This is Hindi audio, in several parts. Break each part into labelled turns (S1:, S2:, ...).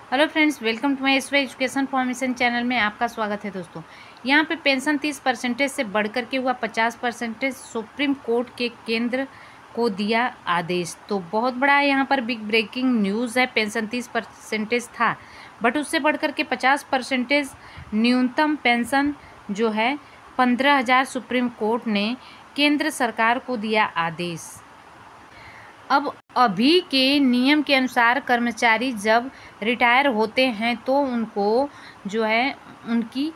S1: Hello friends, welcome to my education formation channel में आपका स्वागत है। दोस्तों, यहाँ पे पेंशन 30% से बढ़कर के हुआ 50%। सुप्रीम कोर्ट के केंद्र को दिया आदेश। तो बहुत बड़ा यहाँ पर बिग ब्रेकिंग न्यूज़ है। पेंशन 30% था, बट उससे बढ़कर के 50% न्यूनतम पेंशन जो है 15,000 सुप्रीम कोर्ट ने केंद्र सरकार को दिया आदेश। अब अभी के नियम के अनुसार कर्मचारी जब रिटायर होते हैं तो उनको जो है उनकी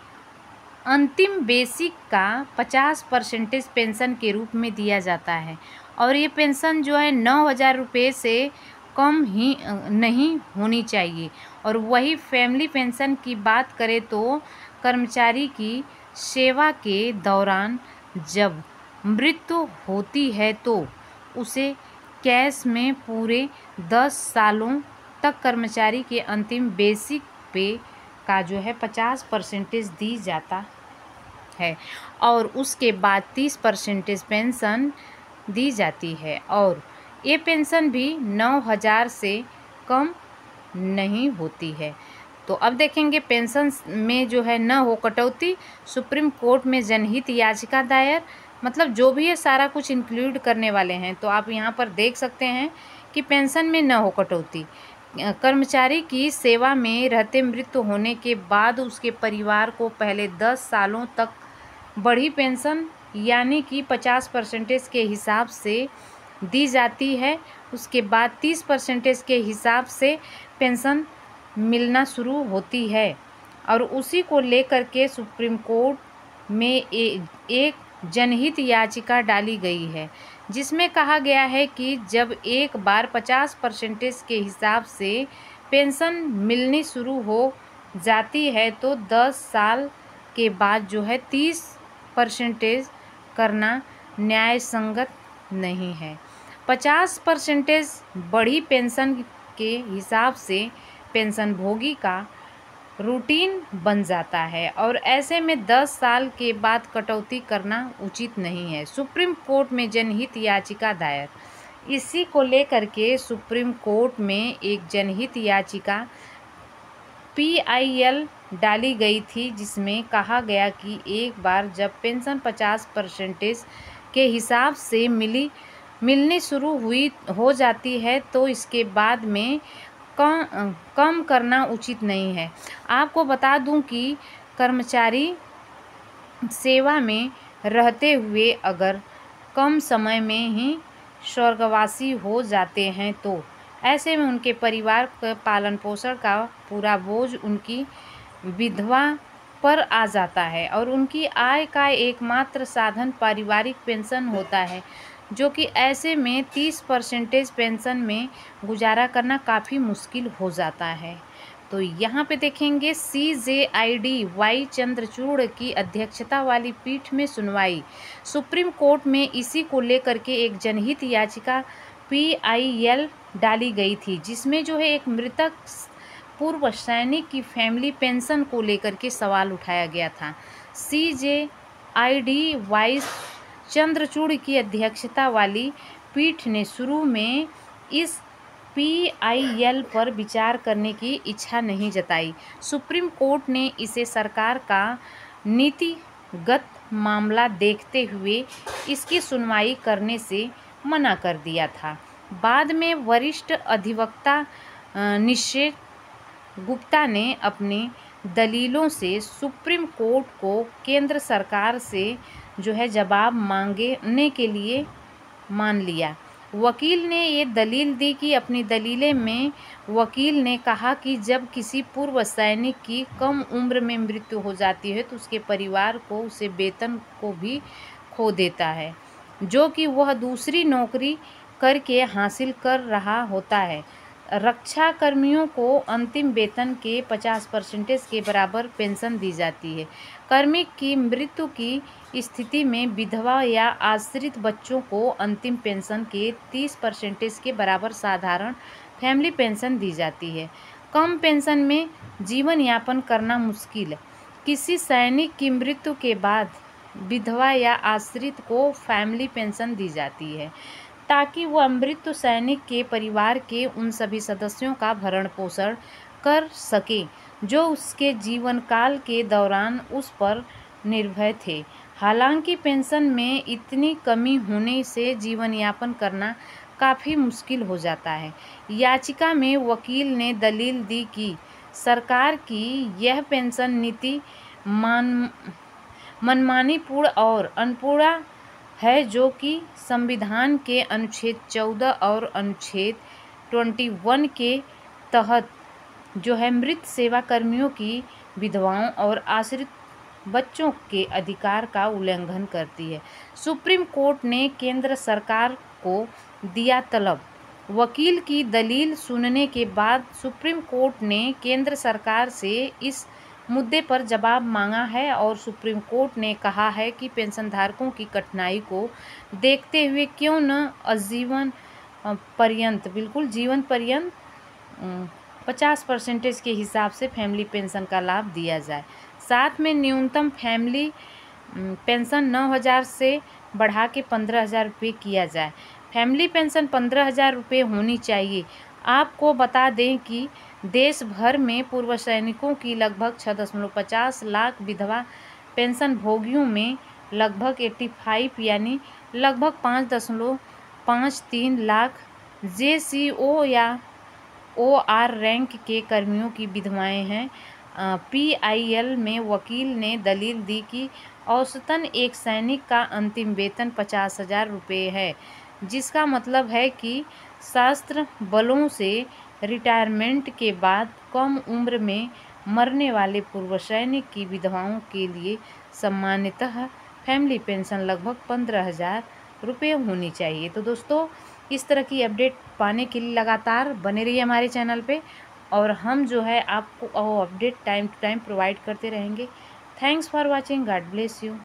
S1: अंतिम बेसिक का 50% पेंशन के रूप में दिया जाता है। और ये पेंशन जो है 9,000 रुपये से कम ही नहीं होनी चाहिए। और वही फैमिली पेंशन की बात करें तो कर्मचारी की सेवा के दौरान जब मृत्यु होती है तो उसे कैश में पूरे 10 सालों तक कर्मचारी के अंतिम बेसिक पे का जो है 50% दी जाता है और उसके बाद 30% पेंशन दी जाती है। और ये पेंशन भी 9,000 से कम नहीं होती है। तो अब देखेंगे पेंशन में जो है न हो कटौती। सुप्रीम कोर्ट में जनहित याचिका दायर, मतलब जो भी है सारा कुछ इंक्लूड करने वाले हैं। तो आप यहाँ पर देख सकते हैं कि पेंशन में न हो कटौती। कर्मचारी की सेवा में रहते मृत्यु होने के बाद उसके परिवार को पहले 10 सालों तक बढ़ी पेंशन यानी कि 50% के हिसाब से दी जाती है। उसके बाद 30% के हिसाब से पेंशन मिलना शुरू होती है। और उसी को लेकर के सुप्रीम कोर्ट में एक जनहित याचिका डाली गई है, जिसमें कहा गया है कि जब एक बार 50% के हिसाब से पेंशन मिलनी शुरू हो जाती है तो 10 साल के बाद जो है 30% करना न्याय संगत नहीं है। 50% बढ़ी पेंशन के हिसाब से पेंशन भोगी का रूटीन बन जाता है और ऐसे में 10 साल के बाद कटौती करना उचित नहीं है। सुप्रीम कोर्ट में जनहित याचिका दायर। इसी को लेकर के सुप्रीम कोर्ट में एक जनहित याचिका PIL डाली गई थी, जिसमें कहा गया कि एक बार जब पेंशन 50% के हिसाब से मिलनी शुरू हो जाती है तो इसके बाद में कम करना उचित नहीं है। आपको बता दूं कि कर्मचारी सेवा में रहते हुए अगर कम समय में ही स्वर्गवासी हो जाते हैं तो ऐसे में उनके परिवार के पालन पोषण का पूरा बोझ उनकी विधवा पर आ जाता है और उनकी आय का एकमात्र साधन पारिवारिक पेंशन होता है, जो कि ऐसे में 30% पेंशन में गुजारा करना काफ़ी मुश्किल हो जाता है। तो यहाँ पे देखेंगे CJID वाई चंद्रचूड़ की अध्यक्षता वाली पीठ में सुनवाई। सुप्रीम कोर्ट में इसी को लेकर के एक जनहित याचिका PIL डाली गई थी, जिसमें जो है एक मृतक पूर्व सैनिक की फैमिली पेंशन को लेकर के सवाल उठाया गया था। CJID वाई चंद्रचूड़ की अध्यक्षता वाली पीठ ने शुरू में इस PIL पर विचार करने की इच्छा नहीं जताई। सुप्रीम कोर्ट ने इसे सरकार का नीतिगत मामला देखते हुए इसकी सुनवाई करने से मना कर दिया था। बाद में वरिष्ठ अधिवक्ता निषेध गुप्ता ने अपनी दलीलों से सुप्रीम कोर्ट को केंद्र सरकार से जो है जवाब मांगने के लिए मान लिया। वकील ने ये दलील दी कि अपनी दलीलें में वकील ने कहा कि जब किसी पूर्व सैनिक की कम उम्र में मृत्यु हो जाती है तो उसके परिवार को उसे वेतन को भी खो देता है, जो कि वह दूसरी नौकरी करके हासिल कर रहा होता है। रक्षा कर्मियों को अंतिम वेतन के 50% के बराबर पेंशन दी जाती है। कर्मी की मृत्यु की स्थिति में विधवा या आश्रित बच्चों को अंतिम पेंशन के 30% के बराबर साधारण फैमिली पेंशन दी जाती है। कम पेंशन में जीवन यापन करना मुश्किल। किसी सैनिक की मृत्यु के बाद विधवा या आश्रित को फैमिली पेंशन दी जाती है ताकि वह मृत सैनिक के परिवार के उन सभी सदस्यों का भरण पोषण कर सके जो उसके जीवन काल के दौरान उस पर निर्भर थे। हालांकि पेंशन में इतनी कमी होने से जीवन यापन करना काफ़ी मुश्किल हो जाता है। याचिका में वकील ने दलील दी कि सरकार की यह पेंशन नीति मनमानीपूर्ण और अनपूर्ण है, जो कि संविधान के अनुच्छेद 14 और अनुच्छेद 21 के तहत जो है मृत सेवा कर्मियों की विधवाओं और आश्रित बच्चों के अधिकार का उल्लंघन करती है। सुप्रीम कोर्ट ने केंद्र सरकार को दिया तलब। वकील की दलील सुनने के बाद सुप्रीम कोर्ट ने केंद्र सरकार से इस मुद्दे पर जवाब मांगा है और सुप्रीम कोर्ट ने कहा है कि पेंशनधारकों की कठिनाई को देखते हुए क्यों न आजीवन पर्यंत बिल्कुल जीवन पर्यंत 50% के हिसाब से फैमिली पेंशन का लाभ दिया जाए। साथ में न्यूनतम फैमिली पेंशन 9,000 से बढ़ा के 15,000 रुपये किया जाए। फैमिली पेंशन 15,000 रुपये होनी चाहिए। आपको बता दें कि देश भर में पूर्व सैनिकों की लगभग 6.50 लाख, विधवा पेंशन भोगियों में लगभग 85 यानी लगभग 5.53 लाख, JCO या OR रैंक के कर्मियों की विधवाएं हैं। PIL में वकील ने दलील दी कि औसतन एक सैनिक का अंतिम वेतन 50,000 रुपये है, जिसका मतलब है कि सशस्त्र बलों से रिटायरमेंट के बाद कम उम्र में मरने वाले पूर्व सैनिक की विधवाओं के लिए सामान्यतः फैमिली पेंशन लगभग 15,000 रुपये होनी चाहिए। तो दोस्तों, इस तरह की अपडेट पाने के लिए लगातार बने रहिए हमारे चैनल पे, और हम जो है आपको update time to time provide करते रहेंगे। Thanks for watching. God bless you.